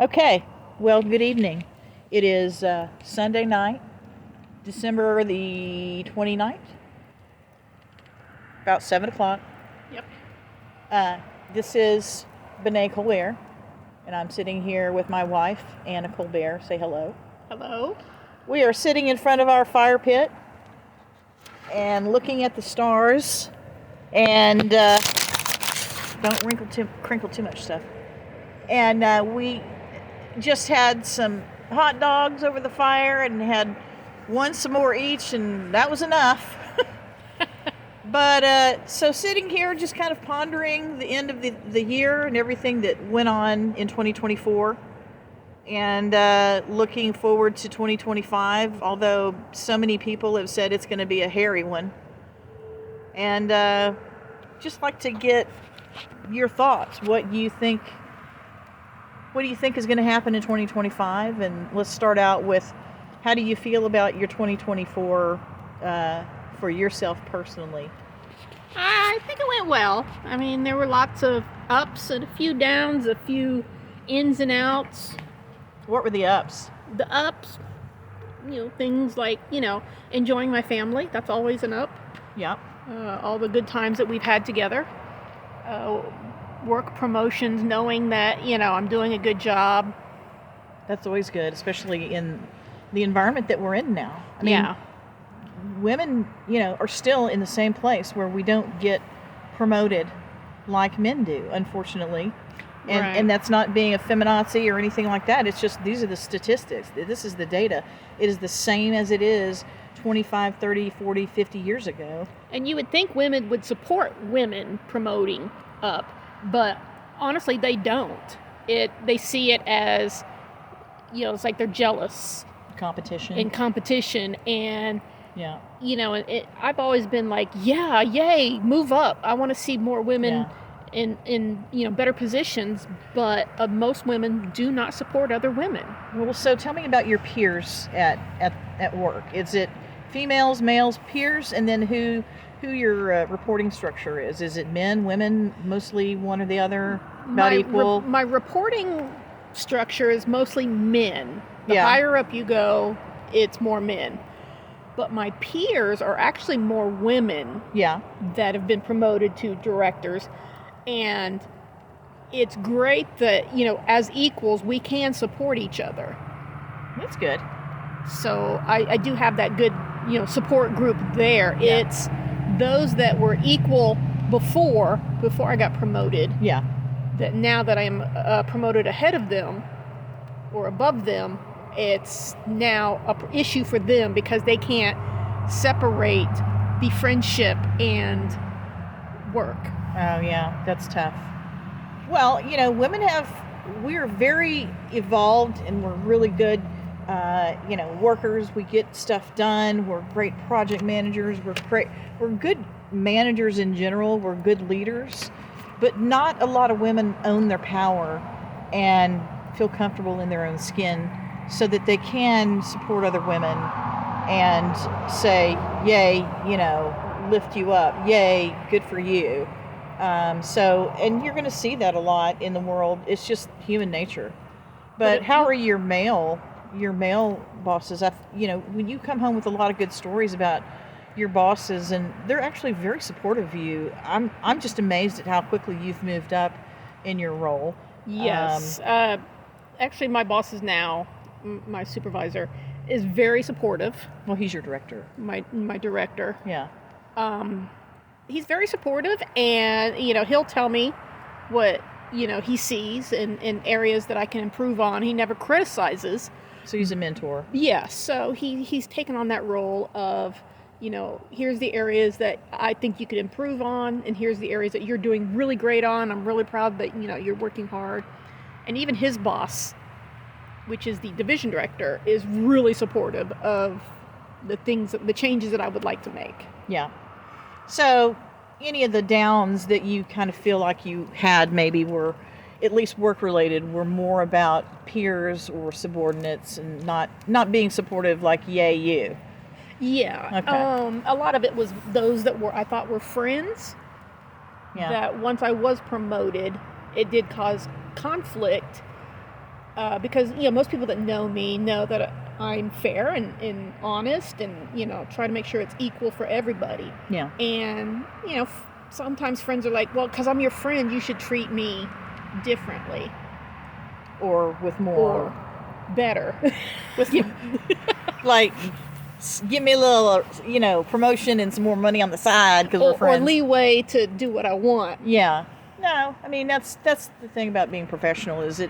Okay, well, good evening. It is Sunday night, December the 29th, about 7 o'clock. Yep. This is Benae Colbert, and I'm sitting here with my wife, Anna Colbert. Say hello. Hello. We are sitting in front of our fire pit and looking at the stars, and don't crinkle too much stuff. And we just had some hot dogs over the fire and had some more each, and that was enough. But so sitting here just kind of pondering the end of the year and everything that went on in 2024, and looking forward to 2025, although so many people have said it's going to be a hairy one. And just like to get your thoughts. What do you think is going to happen in 2025? And let's start out with, how do you feel about your 2024 for yourself personally? I think it went well. I mean, there were lots of ups and a few downs, a few ins and outs. What were the ups? The ups, things like, enjoying my family. That's always an up. Yeah. All the good times that we've had together. Work promotions, knowing that, I'm doing a good job. That's always good, especially in the environment that we're in now. I mean, yeah. Women, are still in the same place where we don't get promoted like men do, unfortunately. And, right. And that's not being a feminazi or anything like that. It's just, these are the statistics. This is the data. It is the same as it is 25, 30, 40, 50 years ago. And you would think women would support women promoting up, but honestly, they don't. They see it as, it's like they're jealous. Competition. And yeah. I've always been like, yeah, yay, move up. I want to see more women in better positions, but most women do not support other women. Well, so tell me about your peers at work. Is it females, males, peers, and then who your reporting structure is? Is it men, women, mostly one or the other, about equal? My reporting structure is mostly men. The higher up you go, it's more men. But my peers are actually more women that have been promoted to directors. And it's great that, as equals, we can support each other. That's good. So I do have that good, support group there. Yeah. It's those that were equal before I got promoted. Yeah. That now that I am promoted ahead of them or above them, it's now an issue for them because they can't separate the friendship and work. Oh, yeah, that's tough. Well, women we're very evolved and we're really good, workers. We get stuff done. We're great project managers. We're good managers in general. We're good leaders. But not a lot of women own their power and feel comfortable in their own skin so that they can support other women and say, yay, lift you up. Yay, good for you. And you're going to see that a lot in the world. It's just human nature. But how are your male bosses? When you come home with a lot of good stories about your bosses, and they're actually very supportive of you. I'm just amazed at how quickly you've moved up in your role. Yes. Actually, my boss is now, my supervisor, is very supportive. Well, he's your director. My director. Yeah. He's very supportive, and he'll tell me what he sees in areas that I can improve on. He never criticizes. So he's a mentor. Yeah. So he's taken on that role of, here's the areas that I think you could improve on, and here's the areas that you're doing really great on. I'm really proud that you're working hard. And even his boss, which is the division director, is really supportive of the changes that I would like to make. Yeah. So any of the downs that you kind of feel like you had maybe were, at least work-related, were more about peers or subordinates and not being supportive like, yay, you. Yeah. Okay. A lot of it was those that I thought were friends. Yeah. That once I was promoted, it did cause conflict because most people that know me know that I'm fair and honest, and try to make sure it's equal for everybody. Yeah. And sometimes friends are like, well, because I'm your friend, you should treat me differently Or with more. or better. With Like, give me a little, promotion and some more money on the side because we're friends. Or leeway to do what I want. Yeah. No, I mean, that's the thing about being professional is it,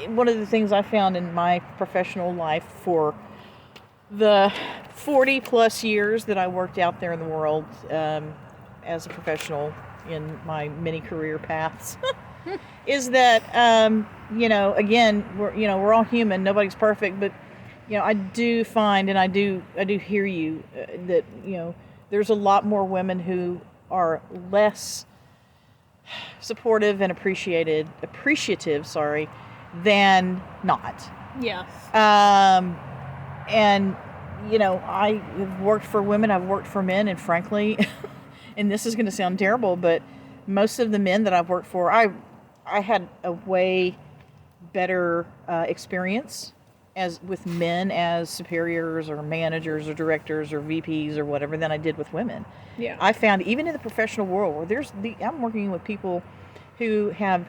one of the things I found in my professional life for the 40 plus years that I worked out there in the world as a professional in my many career paths is that, again, we're all human. Nobody's perfect, but, I do find, and I do hear you, that, there's a lot more women who are less supportive and appreciative, than not. Yes. And, I have worked for women, I've worked for men, and frankly, and this is going to sound terrible, but most of the men that I've worked for, I had a way better experience with men as superiors or managers or directors or VPs or whatever than I did with women. Yeah. I found even in the professional world where I'm working with people who have,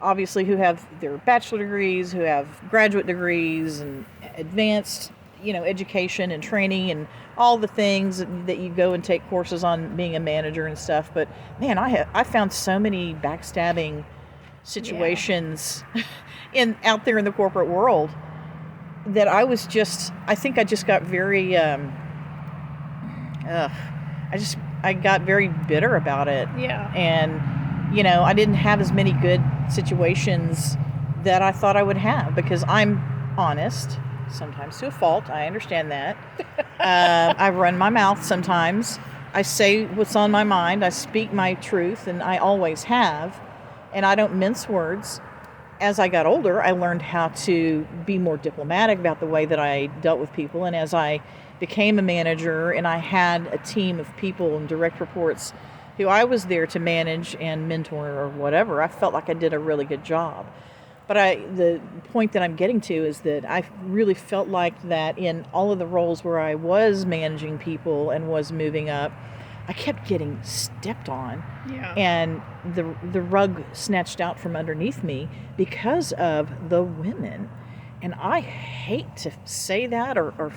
obviously who have their bachelor degrees, who have graduate degrees and advanced, education and training and all the things that you go and take courses on being a manager and stuff. But man, I found so many backstabbing situations out there in the corporate world that I think I just got very, I got very bitter about it. Yeah. And, I didn't have as many good situations that I thought I would have because I'm honest, sometimes to a fault. I understand that. I run my mouth sometimes. I say what's on my mind. I speak my truth, and I always have. And I don't mince words. As I got older, I learned how to be more diplomatic about the way that I dealt with people. And as I became a manager and I had a team of people and direct reports who I was there to manage and mentor or whatever, I felt like I did a really good job. But the point that I'm getting to is that I really felt like that in all of the roles where I was managing people and was moving up, I kept getting stepped on, and the rug snatched out from underneath me because of the women. And I hate to say that or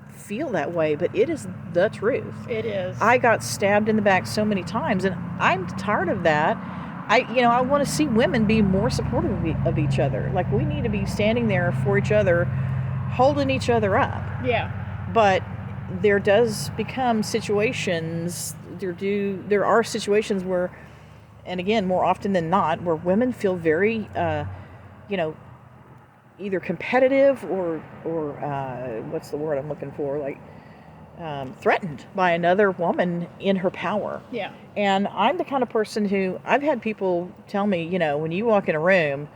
feel that way, but it is the truth. It is. I got stabbed in the back so many times, and I'm tired of that. I want to see women be more supportive of each other. Like, we need to be standing there for each other, holding each other up. Yeah. But there does become situations, there are situations where, and again, more often than not, where women feel very, either competitive or what's the word I'm looking for? Like, threatened by another woman in her power. Yeah. And I'm the kind of person who, I've had people tell me, when you walk in a room,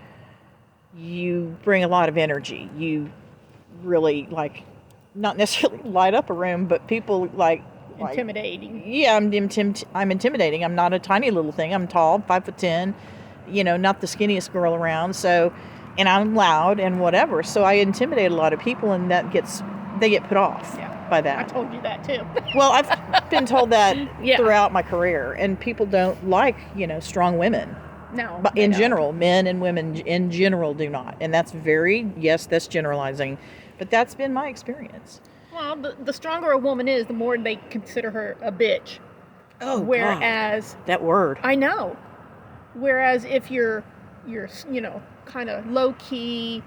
you bring a lot of energy. You really, not necessarily light up a room, but people intimidating. Yeah, I'm intimidating. I'm not a tiny little thing. I'm tall, 5'10", not the skinniest girl around. So, and I'm loud and whatever. So I intimidate a lot of people, and they get put off by that. I told you that too. Well, I've been told that throughout my career, and people don't like, strong women. No. But in general, men and women in general do not. And that's that's generalizing, but that's been my experience. Well, the stronger a woman is, the more they consider her a bitch. Oh, whereas God. That word. I know. Whereas if you're kind of low key,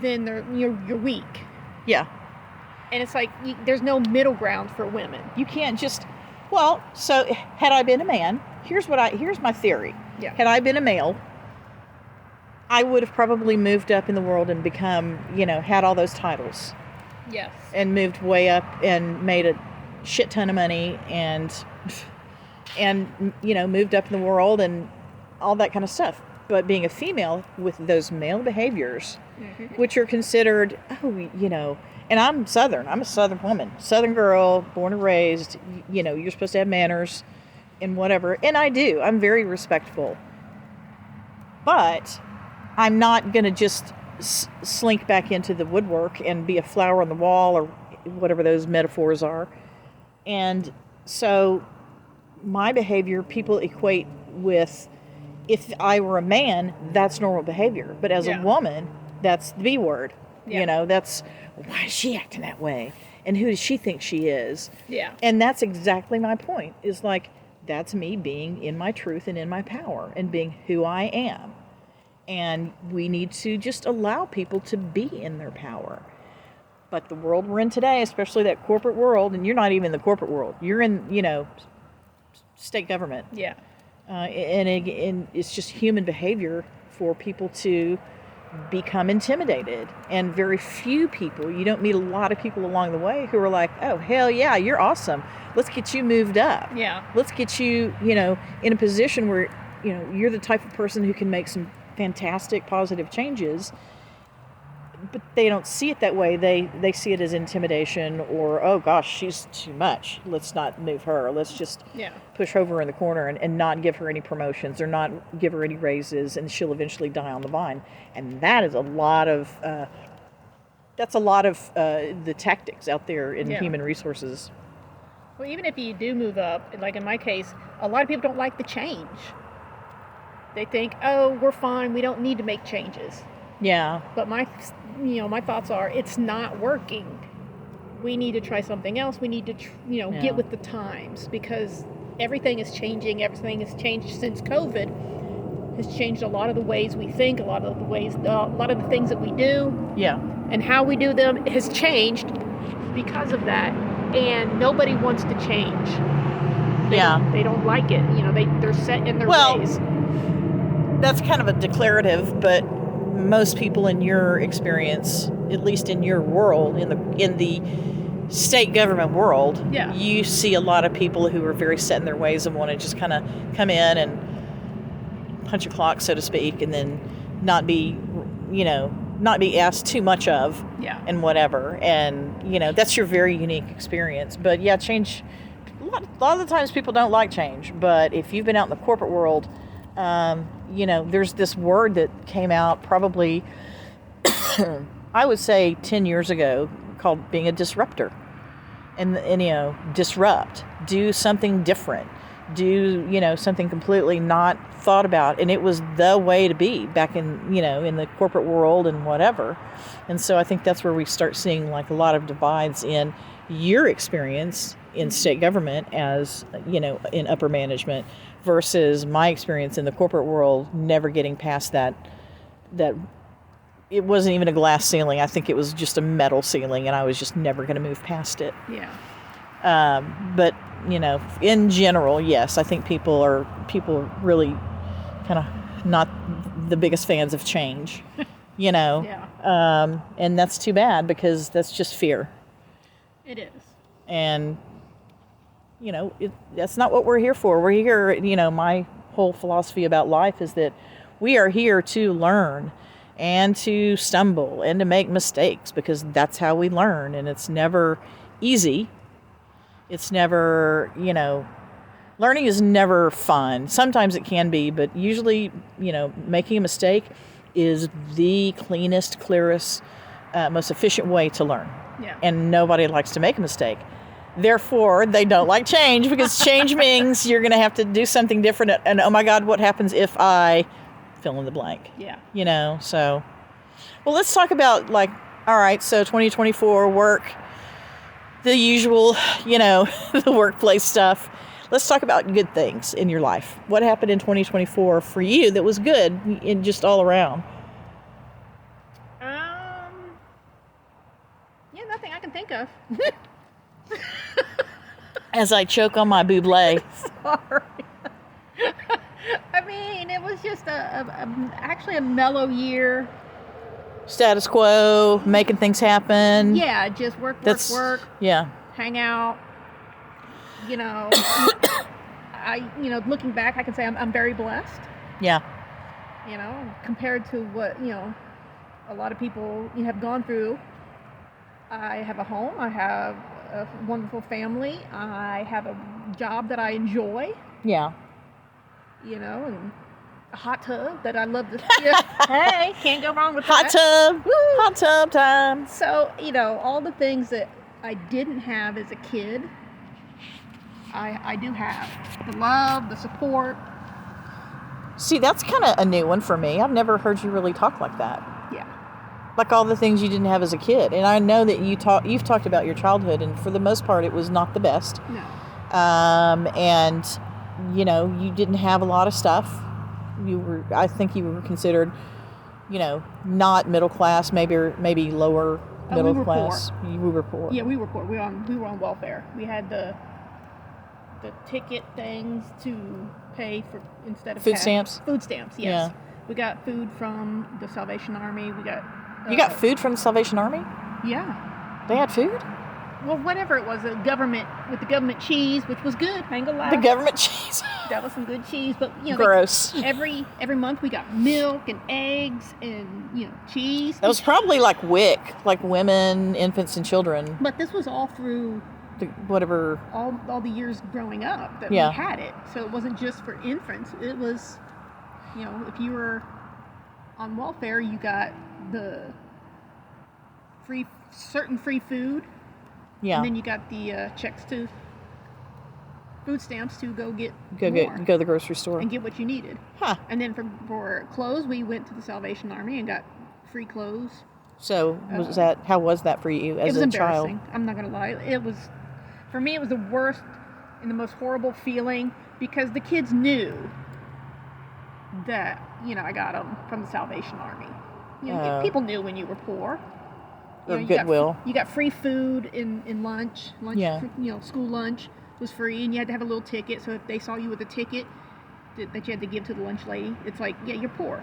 then you're weak. Yeah. And it's like there's no middle ground for women. You can't just. Well, so had I been a man, here's my theory. Yeah. Had I been a male, I would have probably moved up in the world and become, had all those titles. Yes. And moved way up and made a shit ton of money and moved up in the world and all that kind of stuff. But being a female with those male behaviors, which are considered, and I'm Southern. I'm a Southern woman, Southern girl, born and raised. You're supposed to have manners and whatever. And I do. I'm very respectful. But I'm not going to just slink back into the woodwork and be a flower on the wall or whatever those metaphors are. And so my behavior people equate with, if I were a man, that's normal behavior. But as a woman, that's the B word. Yeah. That's, why is she acting that way? And who does she think she is? Yeah. And that's exactly my point, is like, that's me being in my truth and in my power and being who I am. And we need to just allow people to be in their power. But the world we're in today, especially that corporate world, and you're not even in the corporate world, you're in, state government. Yeah. And it's just human behavior for people to become intimidated. And very few people, you don't meet a lot of people along the way who are like, oh, hell yeah, you're awesome. Let's get you moved up. Yeah. Let's get you, in a position where, you're the type of person who can make some fantastic positive changes. But they don't see it that way. They see it as intimidation or, oh gosh, she's too much. Let's not move her. Let's just push her over in the corner and not give her any promotions or not give her any raises, and she'll eventually die on the vine. And that is a lot of the tactics out there in human resources. Well, even if you do move up, like in my case, a lot of people don't like the change. They think, oh, we're fine. We don't need to make changes. Yeah. But my thoughts are, it's not working. We need to try something else. We need to, get with the times, because everything is changing. Everything has changed since COVID. Has changed a lot of the ways we think, a lot of the things that we do. Yeah. And how we do them has changed because of that. And nobody wants to change. They don't like it. They're set in their ways. That's kind of a declarative, but most people in your experience, at least in your world, in the state government world, you see a lot of people who are very set in their ways and want to just kind of come in and punch a clock, so to speak, and then not be asked too much of, and whatever. And that's your very unique experience. But change. A lot of the times people don't like change. But if you've been out in the corporate world, there's this word that came out probably, I would say 10 years ago, called being a disruptor. And disrupt, do something different, do, something completely not thought about. And it was the way to be back in, in the corporate world and whatever. And so I think that's where we start seeing like a lot of divides in your experience in state government as, in upper management, versus my experience in the corporate world, never getting past that it wasn't even a glass ceiling. I think it was just a metal ceiling, and I was just never going to move past it. Yeah. But, in general, yes, I think people are really kind of not the biggest fans of change, Yeah. And that's too bad, because that's just fear. It is. And that's not what we're here for. We're here, my whole philosophy about life is that we are here to learn and to stumble and to make mistakes, because that's how we learn. And it's never easy. It's never, learning is never fun. Sometimes it can be, but usually, making a mistake is the cleanest, clearest, most efficient way to learn. Yeah. And nobody likes to make a mistake. Therefore, they don't like change, because change means you're going to have to do something different. And oh my God, what happens if I fill in the blank? Yeah. So, well, let's talk about all right, so 2024 work, the usual, the workplace stuff. Let's talk about good things in your life. What happened in 2024 for you that was good in just all around? Nothing I can think of. As I choke on my buble. Sorry. I mean, it was just actually a mellow year. Status quo, making things happen. Yeah, just work. Yeah. Hang out. Looking back, I can say I'm very blessed. Yeah. Compared to what, a lot of people have gone through. I have a home. I have a wonderful family. I have a job that I enjoy. Yeah. And a hot tub that I love to. Hey, can't go wrong with Hot that. tub. Hot tub time. So, all the things that I didn't have as a kid, I do have. The love, the support. See, that's kind of a new one for me. I've never heard you really talk like that. Yeah. Like all the things you didn't have as a kid. And I know that you've talked about your childhood, and for the most part, it was not the best. No. And, you didn't have a lot of stuff. I think you were considered, not middle class, maybe lower middle class. Poor. We were poor. Yeah, we were poor. We were on welfare. We had the ticket things to pay for instead of food cash. stamps. Food stamps, yes. Yeah. We got food from the Salvation Army. We got. You got food from the Salvation Army? Yeah. They had food? Well, whatever it was, the government cheese, which was good. I ain't gonna lie. The government cheese. That was some good cheese, but gross. Every month we got milk and eggs and cheese. That was probably like WIC, like women, infants, and children. But this was all through whatever. All the years growing up that we had it, so it wasn't just for infants. It was, if you were on welfare, you got the certain free food. Yeah. And then you got the checks to food stamps to go to the grocery store and get what you needed. Huh. And then for clothes, we went to the Salvation Army and got free clothes. So how was that for you as a child? It was embarrassing. I'm not gonna lie. For me, it was the worst and the most horrible feeling because the kids knew that I got them from the Salvation Army. People knew when you were poor. Or Goodwill. You got free food in lunch. Yeah. School lunch was free, and you had to have a little ticket. So if they saw you with a ticket that you had to give to the lunch lady, it's like, yeah, you're poor.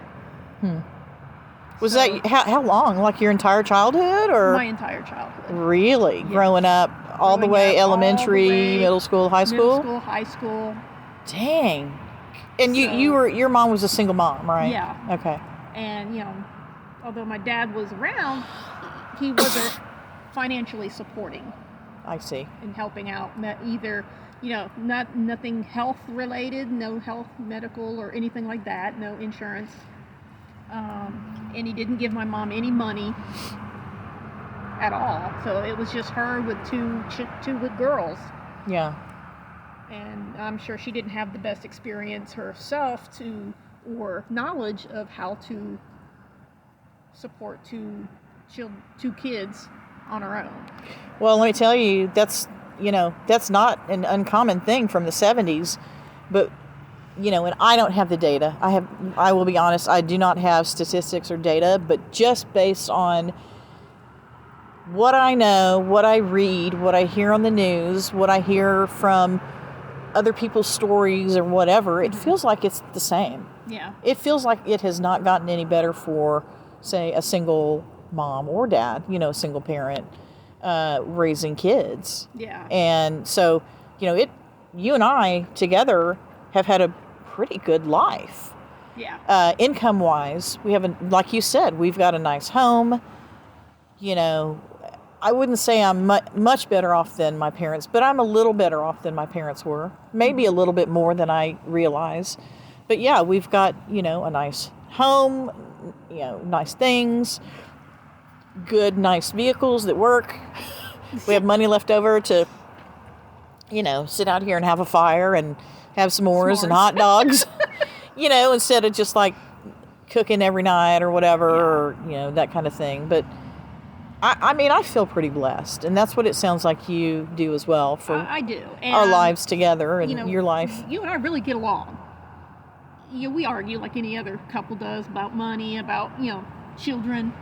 Was that how long? Like your entire childhood, or my entire childhood? Really, yes. Growing up all the way, elementary, middle school, high school. Middle school, high school. Dang. And your mom was a single mom, right? Yeah. Okay. And although my dad was around, he wasn't financially supporting. I see. And helping out, either, nothing health related, no health, medical, or anything like that, no insurance. And he didn't give my mom any money at all. So it was just her with two with girls. Yeah. And I'm sure she didn't have the best experience herself or knowledge of how to support two kids on her own. Well, let me tell you, that's not an uncommon thing from the 70s, but and I don't have the data. I will be honest, I do not have statistics or data, but just based on what I know, what I read, what I hear on the news, what I hear from other people's stories or whatever, it feels like it's the same. Yeah. It feels like it has not gotten any better for, say, a single mom or dad, a single parent raising kids. Yeah. And so, you and I together have had a pretty good life. Yeah. Income wise, like you said, we've got a nice home. I wouldn't say I'm much better off than my parents, but I'm a little better off than my parents were. Maybe a little bit more than I realize. But yeah, we've got, a nice home, nice things, good, nice vehicles that work. We have money left over to, sit out here and have a fire and have s'mores and hot dogs, instead of just like cooking every night or whatever, or, that kind of thing. But I feel pretty blessed, and that's what it sounds like you do as well for I do. And, our lives together and your life. You and I really get along. We argue like any other couple does about money, about, children,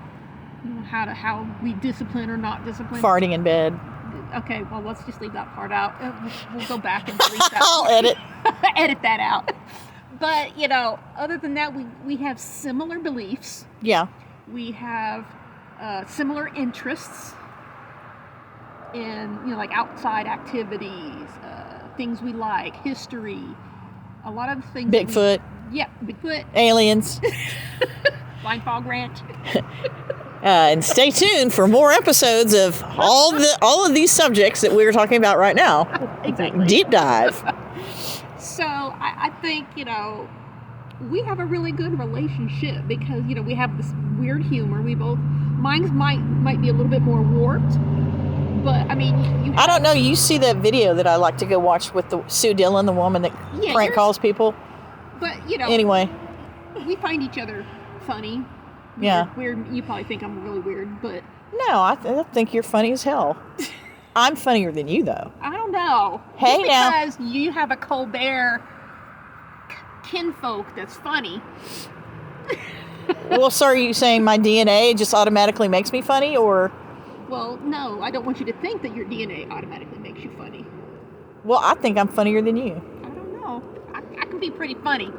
how we discipline or not discipline. Farting in bed. Okay, well, let's just leave that part out. We'll go back and delete that. I'll edit. Edit that out. But, other than that, we have similar beliefs. Yeah. We have similar interests in, like outside activities, things we like, history, a lot of things. Bigfoot. Bigfoot. Aliens. Blind Fog Ranch. And stay tuned for more episodes of all of these subjects that we're talking about right now. Exactly. Deep dive. So I think, we have a really good relationship because, you know, we have this weird humor. Mine's might be a little bit more warped, but I mean, I don't know. You see that video that I like to go watch with the Sue Dillon, the woman that prank calls people? But, you know. Anyway. We find each other funny. Weird. You probably think I'm really weird, but... No, I think you're funny as hell. I'm funnier than you, though. I don't know. Hey, just now. Because you have a Colbert kinfolk that's funny. Well, so are you saying my DNA just automatically makes me funny, or... Well, no, I don't want you to think that your DNA automatically makes you funny. Well, I think I'm funnier than you. I don't know. I can be pretty funny.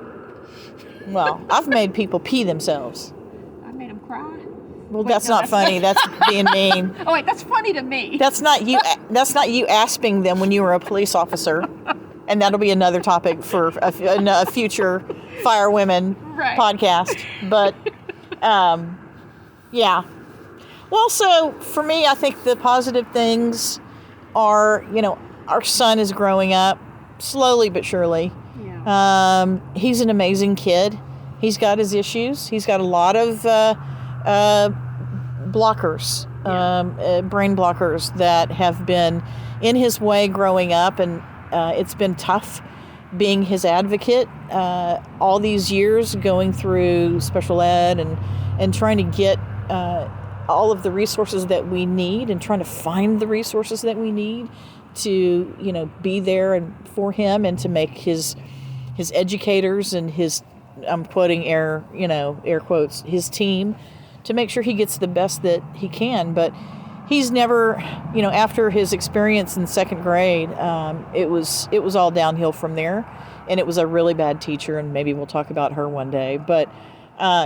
Well, I've made people pee themselves. I made them cry. Well, that's not funny. That's being mean. Oh, wait, that's funny to me. That's not you. That's not you asping them when you were a police officer. And that'll be another topic for a future Fyre Wimmen podcast. But, yeah. Well, so for me, I think the positive things are, you know, our son is growing up slowly but surely. Yeah. He's an amazing kid. He's got his issues. He's got a lot of blockers, brain blockers that have been in his way growing up, and it's been tough being his advocate all these years, going through special ed and trying to get all of the resources that we need and trying to find the resources that we need to, you know, be there and for him and to make his educators and his, I'm quoting air quotes, his team, to make sure he gets the best that he can. But he's never, you know, after his experience in second grade, it was all downhill from there. And it was a really bad teacher, and maybe we'll talk about her one day. But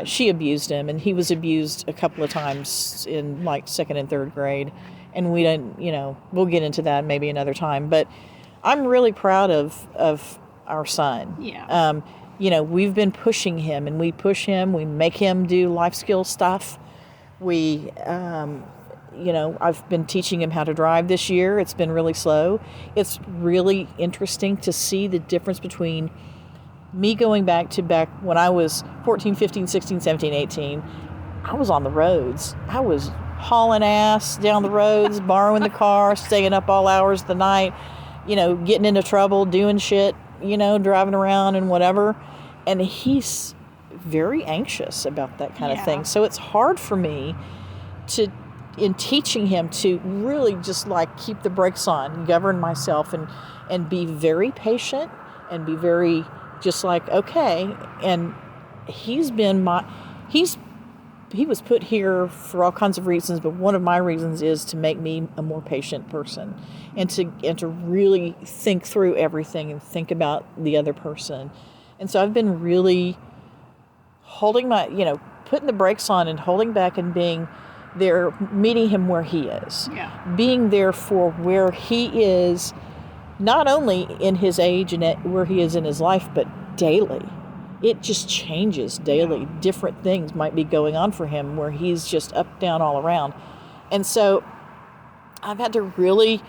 she abused him, and he was abused a couple of times in like second and third grade. And we didn't, you know, we'll get into that maybe another time. But I'm really proud of our son. Yeah. You know, we've been pushing him, and we push him. We make him do life skill stuff. We, you know, I've been teaching him how to drive this year. It's been really slow. It's really interesting to see the difference between me going back when I was 14, 15, 16, 17, 18. I was on the roads. I was hauling ass down the roads, borrowing the car, staying up all hours of the night, you know, getting into trouble, doing shit, you know, driving around and whatever. And he's very anxious about that kind of thing. So it's hard for me in teaching him to really just like keep the brakes on, govern myself, and be very patient and be very just like, okay. And he was put here for all kinds of reasons, but one of my reasons is to make me a more patient person and to really think through everything and think about the other person. And so I've been really holding putting the brakes on and holding back and being there, meeting him where he is. Yeah. Being there for where he is, not only in his age and where he is in his life, but daily. It just changes daily. Yeah. Different things might be going on for him where he's just up, down, all around. And so I've had to really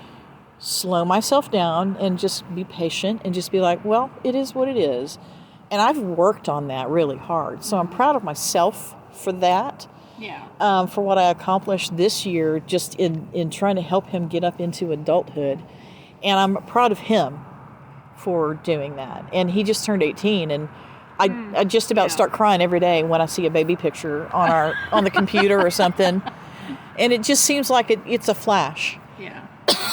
slow myself down and just be patient and just be like, well, it is what it is. And I've worked on that really hard. So I'm proud of myself for that. Yeah. For what I accomplished this year just in trying to help him get up into adulthood. And I'm proud of him for doing that. And he just turned 18, and I just about start crying every day when I see a baby picture on the computer or something. And it just seems like it's a flash. Yeah.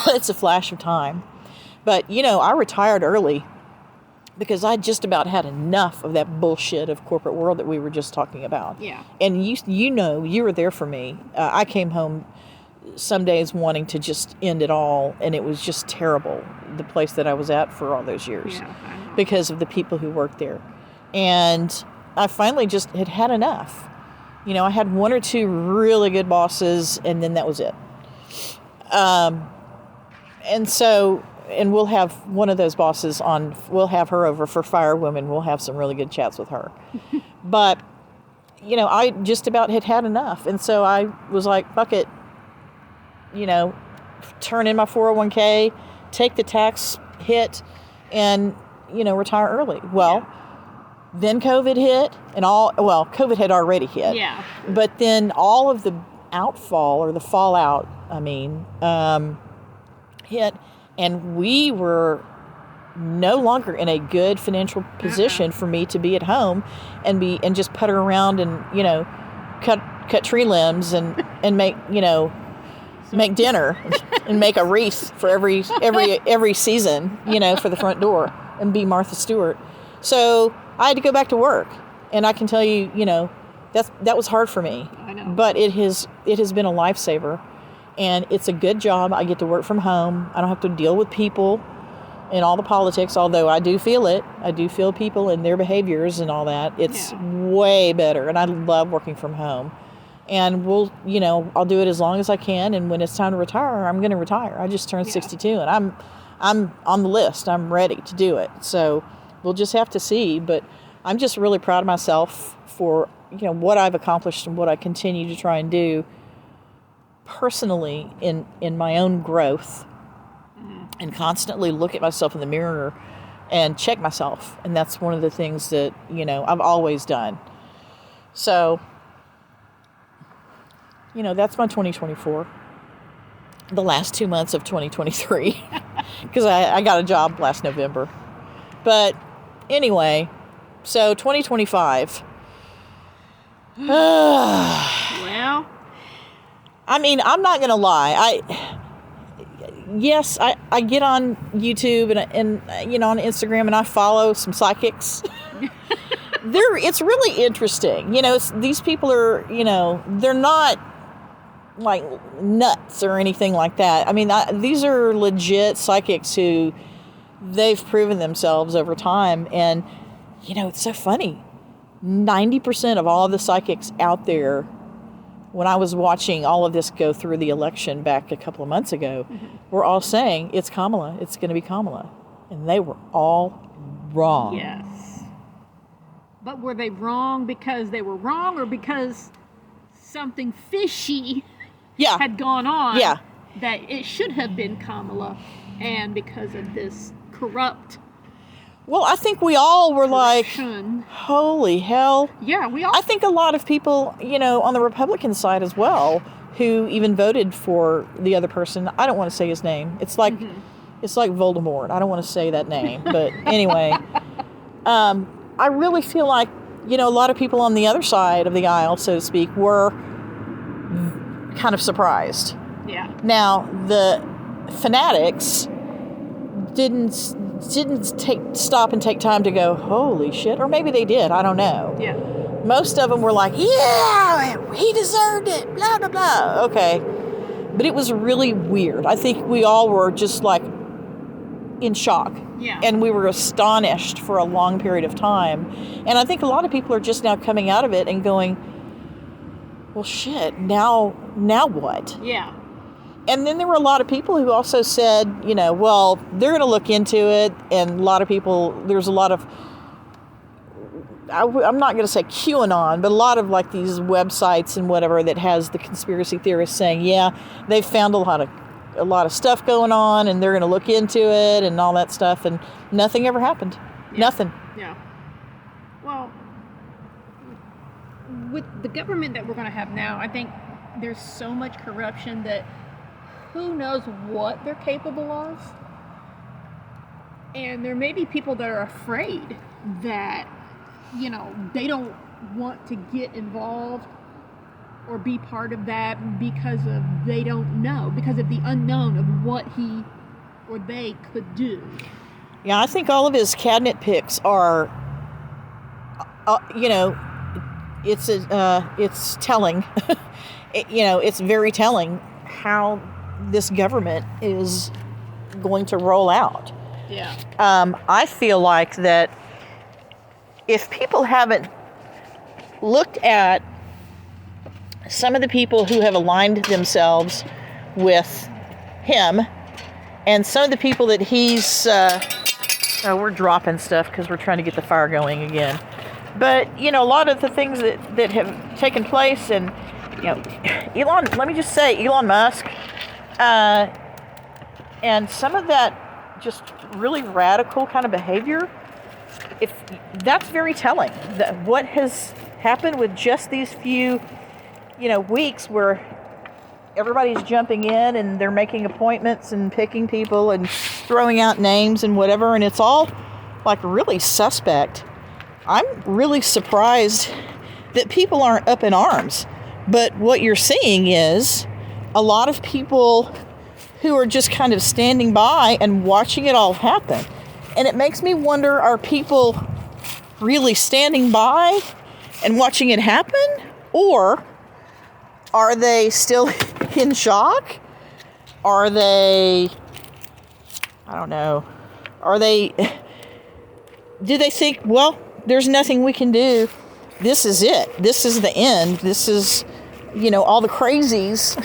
It's a flash of time. But, you know, I retired early because I just about had enough of that bullshit of corporate world that we were just talking about. Yeah. And you know, you were there for me. I came home some days wanting to just end it all, and it was just terrible, the place that I was at for all those years, because of the people who worked there. And I finally just had enough. You know, I had one or two really good bosses, and then that was it. And so, and we'll have one of those bosses on, we'll have her over for Fyre Wimmen. We'll have some really good chats with her. But, you know, I just about had enough. And so I was like, fuck it. You know, turn in my 401k, take the tax hit, and, you know, retire early. Well, Then COVID hit, and COVID had already hit. Yeah. But then all of the fallout, hit, and we were no longer in a good financial position for me to be at home and just putter around and, cut tree limbs and make, make dinner and make a wreath for every season, for the front door and be Martha Stewart. So I had to go back to work, and I can tell you, that was hard for me. I know. But it has been a lifesaver, and it's a good job. I get to work from home. I don't have to deal with people and all the politics, although I do feel it. I do feel people and their behaviors and all that. It's way better, and I love working from home. And I'll do it as long as I can, and when it's time to retire, I'm going to retire. I just turned 62, and I'm on the list. I'm ready to do it. So we'll just have to see, but I'm just really proud of myself for, what I've accomplished and what I continue to try and do personally in my own growth, and constantly look at myself in the mirror and check myself. And that's one of the things that, I've always done. So, that's my 2024. The last 2 months of 2023, because I got a job last November. But anyway, so 2025. Well, I'm not going to lie. I get on YouTube and on Instagram, and I follow some psychics. It's really interesting. These people are, they're not like nuts or anything like that. These are legit psychics who they've proven themselves over time. And, it's so funny. 90% of all of the psychics out there, when I was watching all of this go through the election back a couple of months ago, were all saying, it's Kamala. It's going to be Kamala. And they were all wrong. Yes. But were they wrong because they were wrong, or because something fishy had gone on that it should have been Kamala, and because of this corrupt Well, I think we all were corruption. Like, holy hell. Yeah, we all... I think a lot of people, on the Republican side as well, who even voted for the other person. I don't want to say his name. It's like it's like Voldemort. I don't want to say that name. But anyway, I really feel like, a lot of people on the other side of the aisle, so to speak, were kind of surprised. Yeah. Now, the fanatics didn't stop and take time to go, holy shit, or maybe they did, I don't know. Yeah. Most of them were like, yeah, he deserved it, blah, blah, blah. Okay. But it was really weird. I think we all were just like in shock. Yeah. And we were astonished for a long period of time. And I think a lot of people are just now coming out of it and going, well, shit, now what? Yeah. And then there were a lot of people who also said, well, they're going to look into it. And a lot of people, there's a lot of, I'm not going to say QAnon, but a lot of like these websites and whatever that has the conspiracy theorists saying, yeah, they've found a lot of stuff going on, and they're going to look into it and all that stuff. And nothing ever happened. Yeah. Nothing. Yeah. Well, with the government that we're going to have now, I think there's so much corruption that who knows what they're capable of. And there may be people that are afraid that, they don't want to get involved or be part of that because of they don't know, because of the unknown of what he or they could do. Yeah, I think all of his cabinet picks are, it's telling. It's very telling how this government is going to roll out. Yeah. I feel like that if people haven't looked at some of the people who have aligned themselves with him and some of the people that he's, we're dropping stuff because we're trying to get the fire going again. But, a lot of the things that have taken place, and, let me just say, Elon Musk, and some of that just really radical kind of behavior, if that's very telling, that what has happened with just these few, weeks where everybody's jumping in and they're making appointments and picking people and throwing out names and whatever, and it's all like really suspect. I'm really surprised that people aren't up in arms. But what you're seeing is a lot of people who are just kind of standing by and watching it all happen. And it makes me wonder, are people really standing by and watching it happen? Or are they still in shock? Are they, I don't know, do they think, well, there's nothing we can do. This is it. This is the end. This is, all the crazies.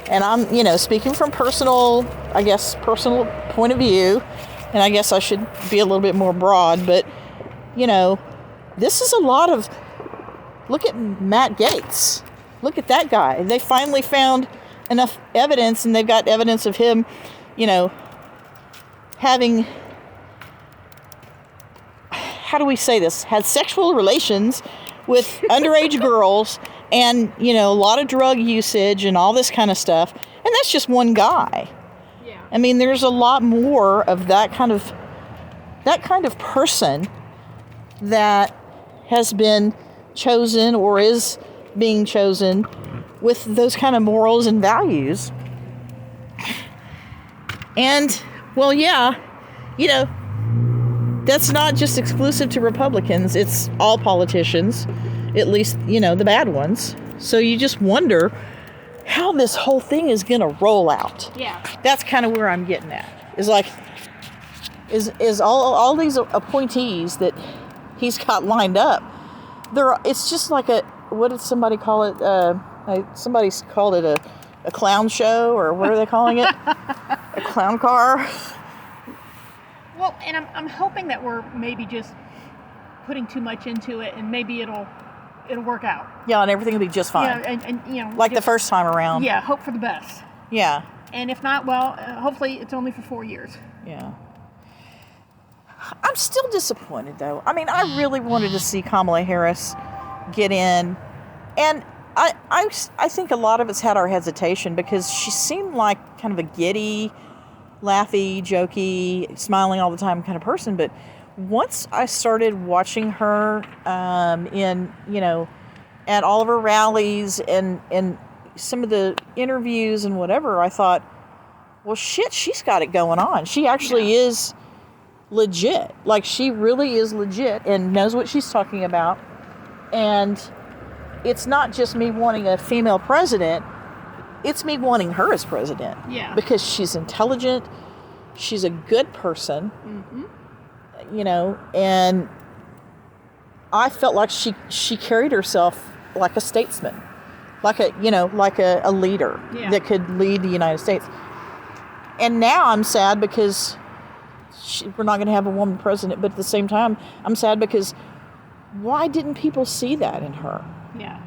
And I'm, speaking from personal point of view, and I guess I should be a little bit more broad, but, this is a lot of, look at Matt Gaetz. Look at that guy. They finally found enough evidence, and they've got evidence of him, having, how do we say this, had sexual relations with underage girls and, a lot of drug usage and all this kind of stuff. And that's just one guy. Yeah. I mean, there's a lot more of that kind of person that has been chosen or is being chosen with those kind of morals and values. And, well, yeah, that's not just exclusive to Republicans. It's all politicians, at least, the bad ones. So you just wonder how this whole thing is going to roll out. Yeah. That's kind of where I'm getting at. Is all these appointees that he's got lined up, it's just like what did somebody call it? Somebody called it a clown show, or what are they calling it? A clown car? Well, and I'm hoping that we're maybe just putting too much into it, and maybe it'll work out. Yeah, and everything will be just fine. Yeah, and like the first time around. Yeah, hope for the best. Yeah. And if not, well, hopefully it's only for 4 years. Yeah. I'm still disappointed, though. I mean, I really wanted to see Kamala Harris get in, and I think a lot of us had our hesitation because she seemed like kind of a giddy, laughy, jokey, smiling all the time kind of person. But once I started watching her in, at all of her rallies and some of the interviews and whatever, I thought, well, shit, she's got it going on. She actually is legit. Like, she really is legit and knows what she's talking about. And it's not just me wanting a female president. It's me wanting her as president. Yeah. Because she's intelligent. She's a good person. Mm-hmm. And I felt like she carried herself like a statesman. Like a leader that could lead the United States. And now I'm sad because we're not going to have a woman president. But at the same time, I'm sad because why didn't people see that in her? Yeah.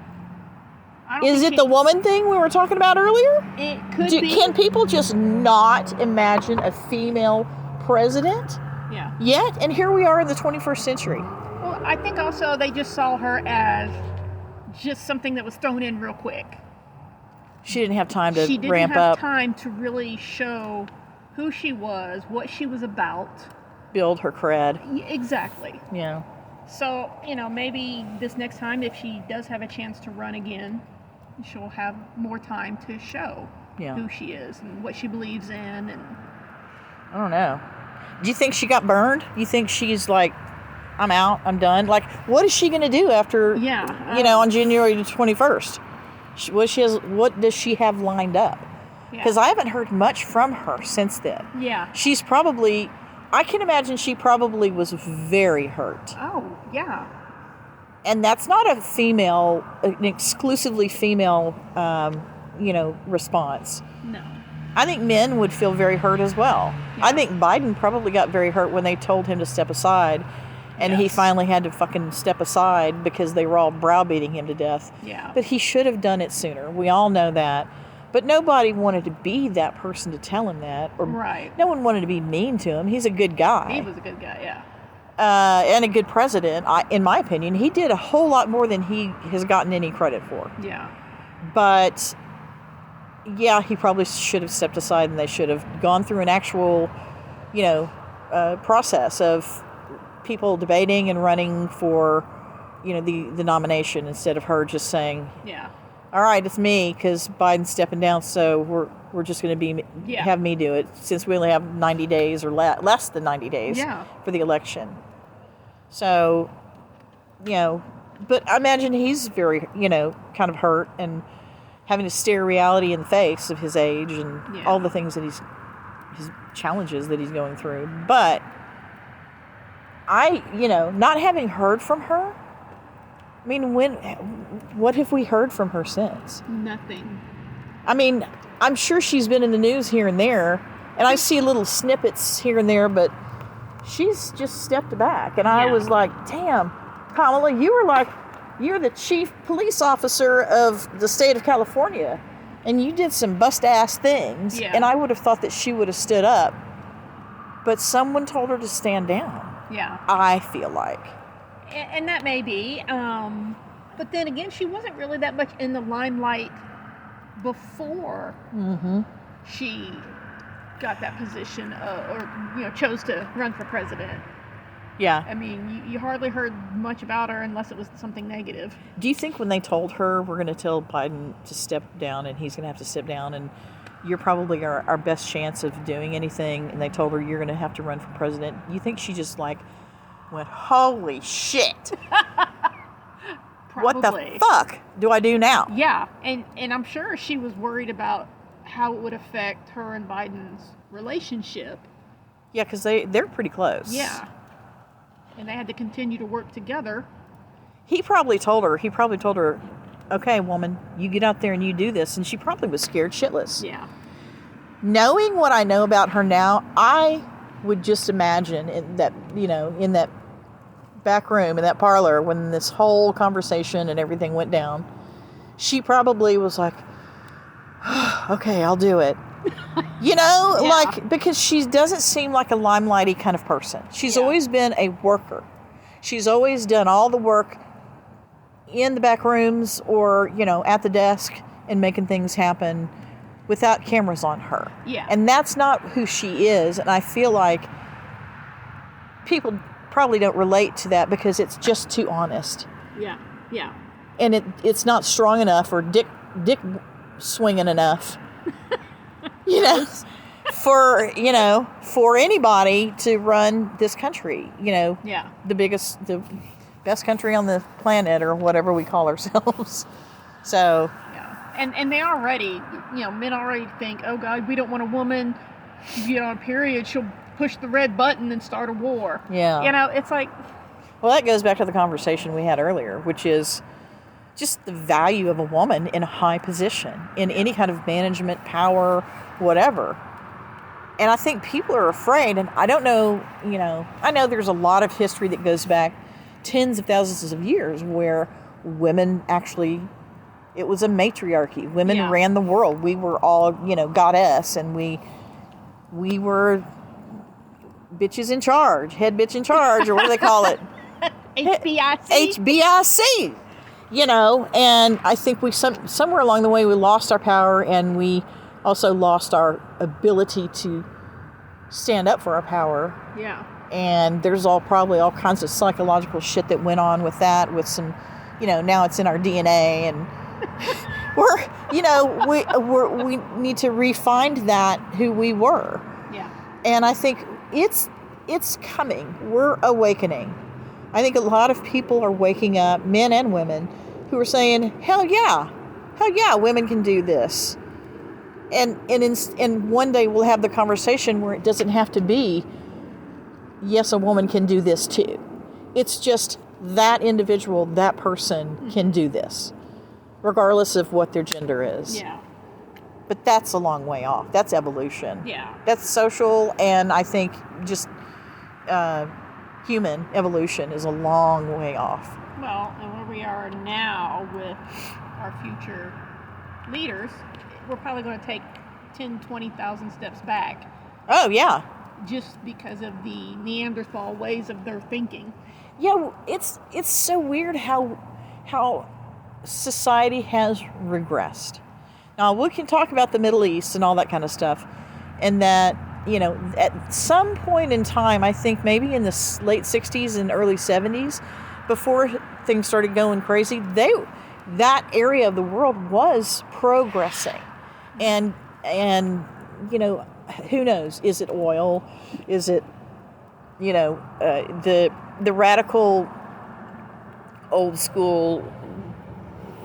Is it the woman thing we were talking about earlier? It could be. Can people just not imagine a female president? Yeah. Yet? And here we are in the 21st century. Well, I think also they just saw her as just something that was thrown in real quick. She didn't have time to ramp up. She didn't have time to really show who she was, what she was about. Build her cred. Exactly. Yeah. So, maybe this next time, if she does have a chance to run again, she'll have more time to show who she is and what she believes in. And I don't know. Do you think she got burned? You think she's like, I'm out, I'm done? Like, what is she going to do after, on January the 21st? What does she have lined up? Because I haven't heard much from her since then. Yeah. She's probably, I can imagine she probably was very hurt. Oh, yeah. And that's not an exclusively female, response. No. I think men would feel very hurt as well. Yeah. I think Biden probably got very hurt when they told him to step aside. And he finally had to fucking step aside because they were all browbeating him to death. Yeah. But he should have done it sooner. We all know that. But nobody wanted to be that person to tell him that. Or right. No one wanted to be mean to him. He's a good guy. He was a good guy, yeah. and a good president. In my opinion, he did a whole lot more than he has gotten any credit for. Yeah. But yeah, he probably should have stepped aside, and they should have gone through an actual, process of people debating and running for, the nomination, instead of her just saying, Yeah. all right, it's me, because Biden's stepping down, so we're just going to have me do it, since we only have 90 days or less than 90 days for the election. So, but I imagine he's very, kind of hurt and having to stare reality in the face of his age and all the things that his challenges that he's going through. But not having heard from her, I mean, what have we heard from her since? Nothing. I mean, I'm sure she's been in the news here and there, and I see little snippets here and there, but she's just stepped back. And I was like, damn, Kamala, you're the chief police officer of the state of California, and you did some bust-ass things, and I would have thought that she would have stood up, but someone told her to stand down. Yeah. I feel like. And that may be, but then again, she wasn't really that much in the limelight before she got that position, or chose to run for president. Yeah. I mean, you hardly heard much about her unless it was something negative. Do you think when they told her, we're going to tell Biden to step down and he's going to have to step down, and you're probably our best chance of doing anything, and they told her you're going to have to run for president, you think she just went, holy shit. What the fuck do I do now? Yeah, and I'm sure she was worried about how it would affect her and Biden's relationship. Yeah, because they're pretty close. Yeah. And they had to continue to work together. He probably told her, okay, woman, you get out there and you do this. And she probably was scared shitless. Yeah. Knowing what I know about her now, I would just imagine in that back room, in that parlor, when this whole conversation and everything went down, she probably was like, okay, I'll do it. Because she doesn't seem like a limelighty kind of person. She's always been a worker. She's always done all the work in the back rooms or, at the desk and making things happen without cameras on her. Yeah. And that's not who she is. And I feel like people probably don't relate to that because it's just too honest. Yeah. Yeah. And it's not strong enough or dick swinging enough. For anybody to run this country, the best country on the planet, or whatever we call ourselves. So, and they already, men already think, oh God, we don't want a woman to get on a period. She'll push the red button and start a war. Yeah. It's like. Well, that goes back to the conversation we had earlier, which is just the value of a woman in a high position, in any kind of management, power, whatever. And I think people are afraid, and I don't know, I know there's a lot of history that goes back tens of thousands of years where women actually, it was a matriarchy. Women ran the world. We were all, goddess, and we were bitches in charge, head bitch in charge, or what do they call it? HBIC. HBIC. And I think somewhere along the way we lost our power, and we also lost our ability to stand up for our power. Yeah. And there's probably all kinds of psychological shit that went on with that, with some, now it's in our DNA, and we need to refine that who we were. Yeah. And I think it's coming. We're awakening. I think a lot of people are waking up, men and women, who are saying, hell yeah, women can do this. And one day we'll have the conversation where it doesn't have to be, yes, a woman can do this too. It's just that individual, that person can do this, regardless of what their gender is. Yeah. But that's a long way off. That's evolution. Yeah. That's social, and I think just human evolution is a long way off. Well, and where we are now with our future leaders, we're probably going to take 10, 20,000 steps back. Oh, yeah. just because of the Neanderthal ways of their thinking. Yeah, it's so weird how society has regressed. Now, we can talk about the Middle East and all that kind of stuff, and that, at some point in time, I think maybe in the late 60s and early 70s, before things started going crazy, that area of the world was progressing. And who knows? Is it oil? Is it, the radical old school,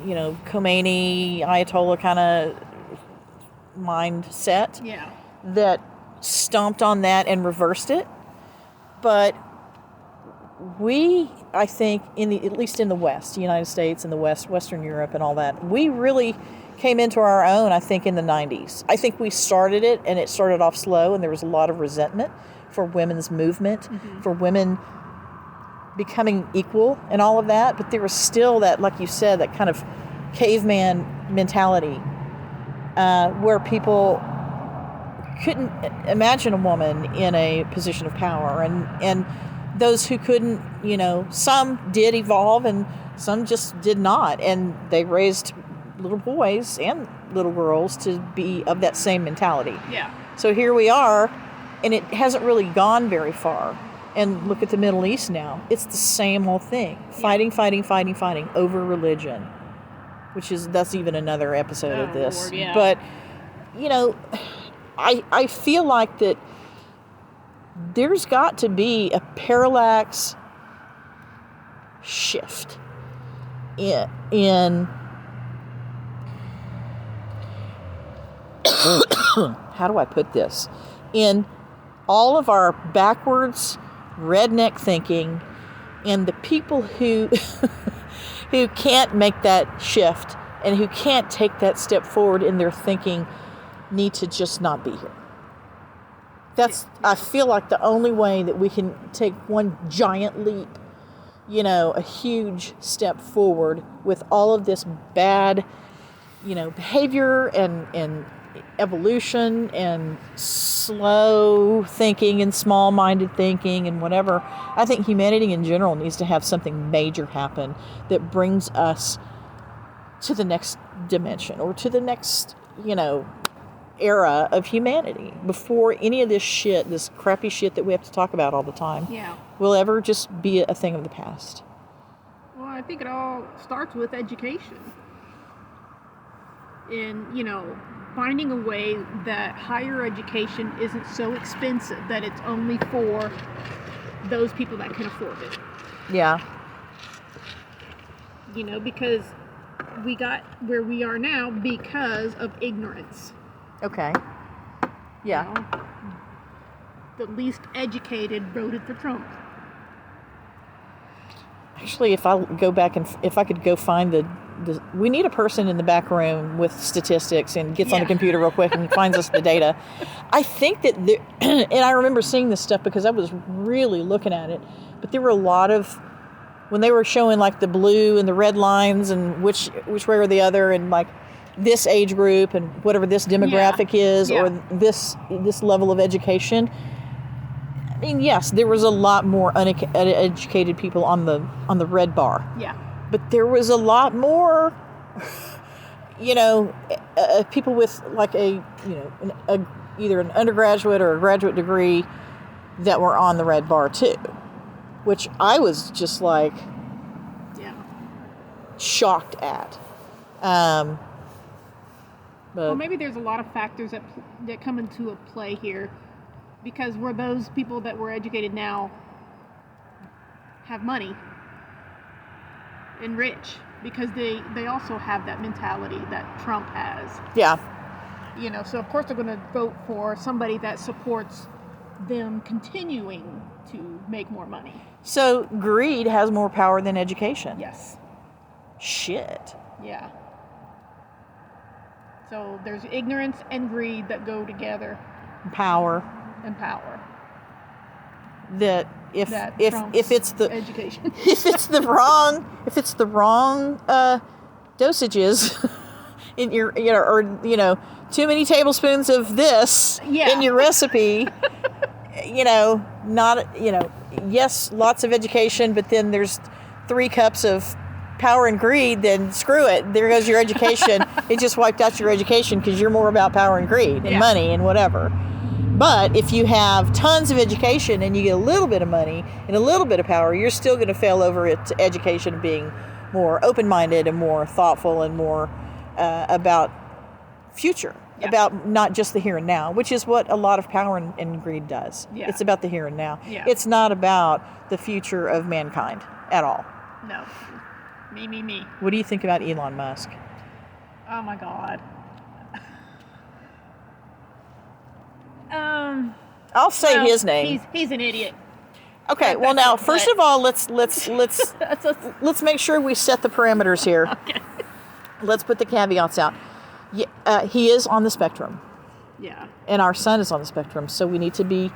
Khomeini, Ayatollah kind of mindset that stomped on that and reversed it? But I think, at least in the West, the United States and the West, Western Europe and all that, we really came into our own, I think, in the 90s. I think we started it, and it started off slow, and there was a lot of resentment for women's movement, for women becoming equal and all of that. But there was still that, like you said, that kind of caveman mentality where people couldn't imagine a woman in a position of power. And those who couldn't, some did evolve and some just did not. And they raised little boys and little girls to be of that same mentality. Yeah. So here we are, and it hasn't really gone very far. And look at the Middle East now. It's the same old thing. Fighting over religion. That's even another episode of this. Lord, yeah. But, I feel like that there's got to be a parallax shift in how do I put this? In all of our backwards redneck thinking, and the people who who can't make that shift and who can't take that step forward in their thinking need to just not be here. I feel like the only way that we can take one giant leap, a huge step forward with all of this bad, behavior and evolution and slow thinking and small-minded thinking and whatever. I think humanity in general needs to have something major happen that brings us to the next dimension or to the next, era of humanity before any of this shit, this crappy shit that we have to talk about all the time, will ever just be a thing of the past. Well, I think it all starts with education. And, finding a way that higher education isn't so expensive that it's only for those people that can afford it. Yeah. Because we got where we are now because of ignorance. Okay. Yeah. The least educated voted for Trump. Actually, if I go back and if I could go find we need a person in the back room with statistics and gets on the computer real quick and finds us the data. I think that and I remember seeing this stuff because I was really looking at it, but there were a lot of, when they were showing like the blue and the red lines and which way or the other, and like this age group and whatever this demographic is, or this level of education. I mean, yes, there was a lot more uneducated people on the red bar. Yeah. But there was a lot more, people with like either an undergraduate or a graduate degree that were on the red bar too, which I was just like shocked at. Well, maybe there's a lot of factors that come into a play here, because where those people that were educated now have money and rich, because they also have that mentality that Trump has. Yeah. So of course they're going to vote for somebody that supports them continuing to make more money. So greed has more power than education. Yes. Shit. Yeah. So there's ignorance and greed that go together. Power. And power. That if it's the education, if it's the wrong dosages in your or too many tablespoons of this in your recipe, not, yes, lots of education, but then there's 3 cups of power and greed, then screw it. There goes your education. It just wiped out your education because you're more about power and greed and money and whatever. But if you have tons of education and you get a little bit of money and a little bit of power, you're still going to fail over it to education being more open-minded and more thoughtful and more about future, about not just the here and now, which is what a lot of power and greed does. Yeah. It's about the here and now. Yeah. It's not about the future of mankind at all. No. Me. What do you think about Elon Musk? Oh my God. I'll say his name. He's an idiot. Okay. Well, now, first of all, let's make sure we set the parameters here. Okay. Let's put the caveats out. He is on the spectrum. Yeah. And our son is on the spectrum, so we need to be,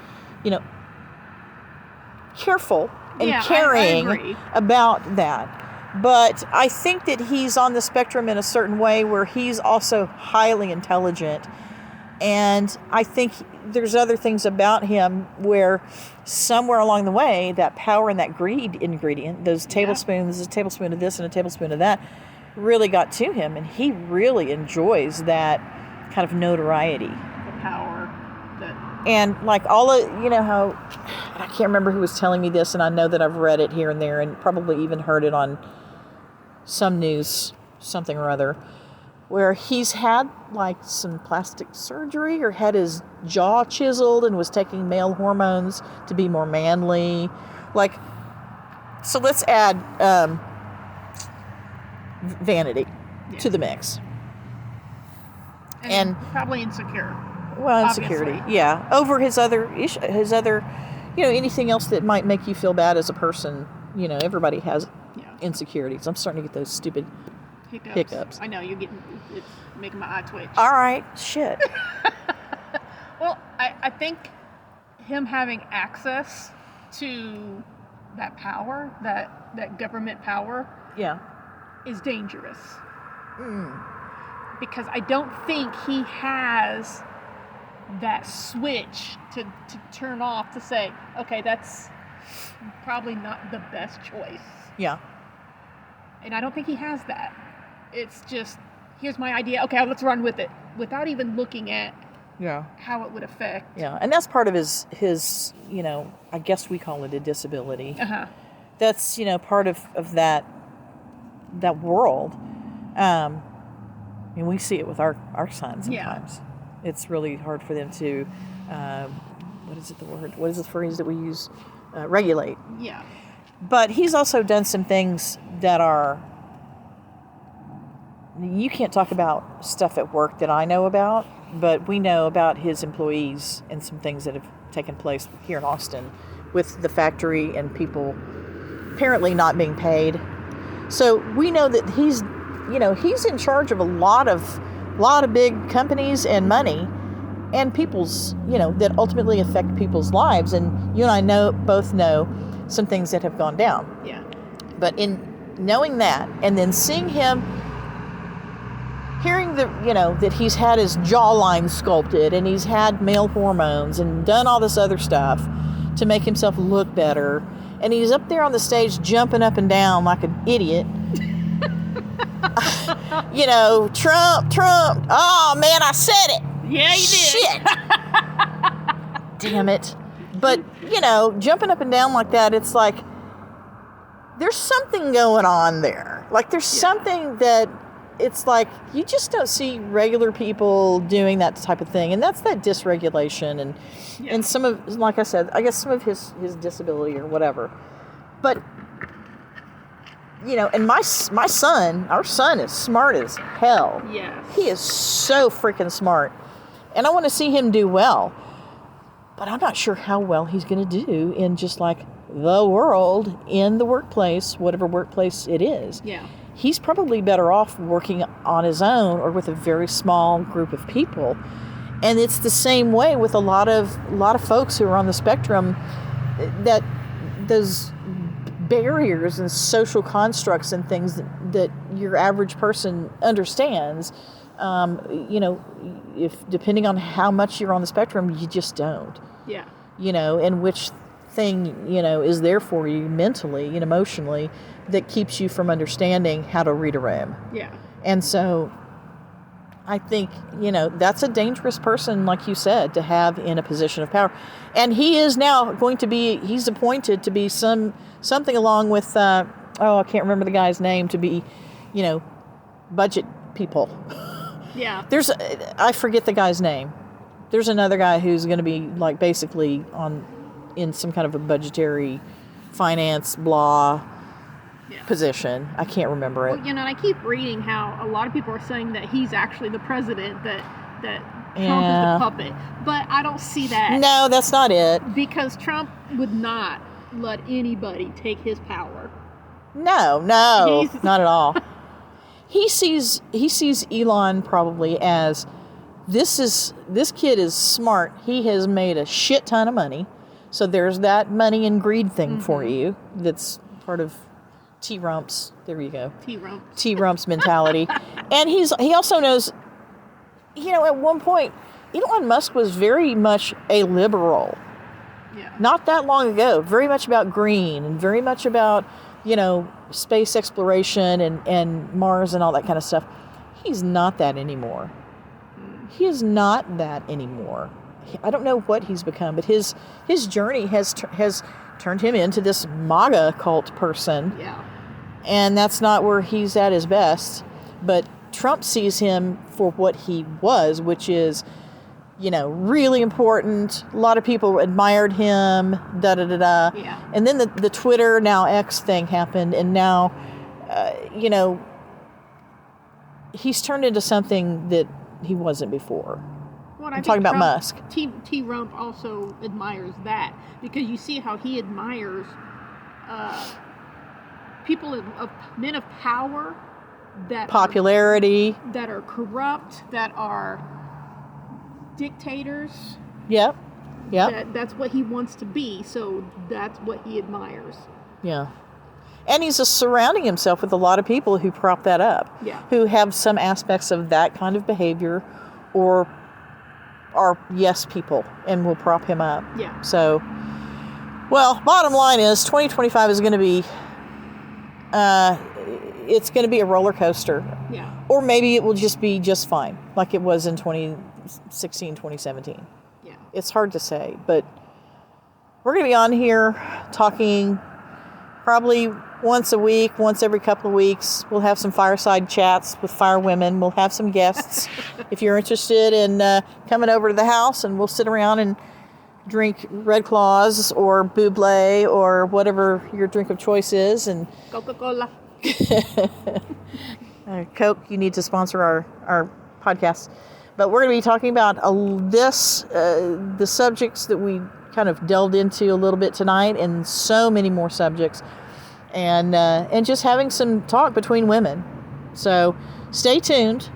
careful and caring about that. But I think that he's on the spectrum in a certain way where he's also highly intelligent. And I think there's other things about him where somewhere along the way, that power and that greed ingredient, those tablespoons, a tablespoon of this and a tablespoon of that, really got to him. And he really enjoys that kind of notoriety. The power. And like all of, how, I can't remember who was telling me this, and I know that I've read it here and there and probably even heard it on some news, something or other, where he's had like some plastic surgery or had his jaw chiseled and was taking male hormones to be more manly. So let's add vanity to the mix. And probably insecure. Well, insecurity, obviously. Over his other, anything else that might make you feel bad as a person. Everybody has insecurities. I'm starting to get those stupid hiccups. I know, it's making my eye twitch. All right, shit. Well, I think him having access to that power, that government power, is dangerous. Because I don't think he has that switch to turn off to say, okay, that's probably not the best choice. Yeah. And I don't think he has that. It's just, here's my idea. Okay, let's run with it without even looking at how it would affect. Yeah, and that's part of his I guess we call it a disability. Uh-huh. That's, part of that world. And we see it with our sons sometimes. Yeah. It's really hard for them to, what is the phrase that we use? Regulate. Yeah. But he's also done some things that are, you can't talk about stuff at work that I know about, but we know about his employees and some things that have taken place here in Austin with the factory and people apparently not being paid. So we know that he's in charge of a lot of big companies and money and people's, that ultimately affect people's lives. And you and I both know some things that have gone down. Yeah. But in knowing that and then seeing him, hearing that he's had his jawline sculpted and he's had male hormones and done all this other stuff to make himself look better. And he's up there on the stage jumping up and down like an idiot. Trump. Oh, man, I said it. Yeah, you did. Shit. Damn it. But, jumping up and down like that, it's like, there's something going on there. Like, there's something that, it's like, you just don't see regular people doing that type of thing. And that's that dysregulation and some of, like I said, I guess some of his disability or whatever. But, and our son is smart as hell. Yes. He is so freaking smart. And I want to see him do well. But I'm not sure how well he's going to do in just like the world, in the workplace, whatever workplace it is. Yeah. He's probably better off working on his own or with a very small group of people. And it's the same way with a lot of folks who are on the spectrum, that those barriers and social constructs and things that your average person understands, if depending on how much you're on the spectrum, you just don't. Yeah. and which thing, is there for you mentally and emotionally that keeps you from understanding how to read a room. Yeah. And so I think, that's a dangerous person, like you said, to have in a position of power. And he is now he's appointed to be something along with, I can't remember the guy's name, to be, budget people. Yeah. I forget the guy's name. There's another guy who's going to be like basically in some kind of a budgetary finance position. I can't remember it. Well, and I keep reading how a lot of people are saying that he's actually the president, that Trump is the puppet. But I don't see that. No, that's not it. Because Trump would not let anybody take his power. No, not at all. He sees Elon probably as this kid is smart. He has made a shit ton of money. So there's that money and greed thing for you. That's part of T-Rump's. There you go. T-Rump's mentality. And he also knows, at one point, Elon Musk was very much a liberal. Yeah. Not that long ago. Very much about green and very much about, space exploration and Mars and all that kind of stuff. He's not that anymore. He is not that anymore. I don't know what he's become, but his journey has turned him into this MAGA cult person. Yeah. And that's not where he's at his best. But Trump sees him for what he was, which is, really important. A lot of people admired him, da-da-da-da. Yeah. And then the Twitter, now X thing happened, and now, he's turned into something that he wasn't before. Well, I'm talking about Musk. T-Rump also admires that, because you see how he admires people of men of power, that popularity, that are corrupt, that are dictators. Yep. That's what he wants to be, so that's what he admires. Yeah. And he's just surrounding himself with a lot of people who prop that up. Yeah. Who have some aspects of that kind of behavior or are yes people and will prop him up. Yeah. So, well, bottom line is 2025 is going to be, it's going to be a roller coaster. Yeah. Or maybe it will just be just fine, like it was in 2016, 2017. Yeah. It's hard to say, but we're going to be on here talking probably once a week, once every couple of weeks. We'll have some fireside chats with Fyre Wimmen. We'll have some guests if you're interested in coming over to the house, and we'll sit around and drink Red Claws or Buble or whatever your drink of choice is. And Coca-Cola. Coke, you need to sponsor our podcast. But we're going to be talking about the subjects that we kind of delved into a little bit tonight, and so many more subjects, and just having some talk between women. So stay tuned.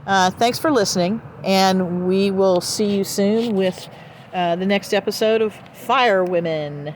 Thanks for listening, and we will see you soon with the next episode of Fyre Wimmen.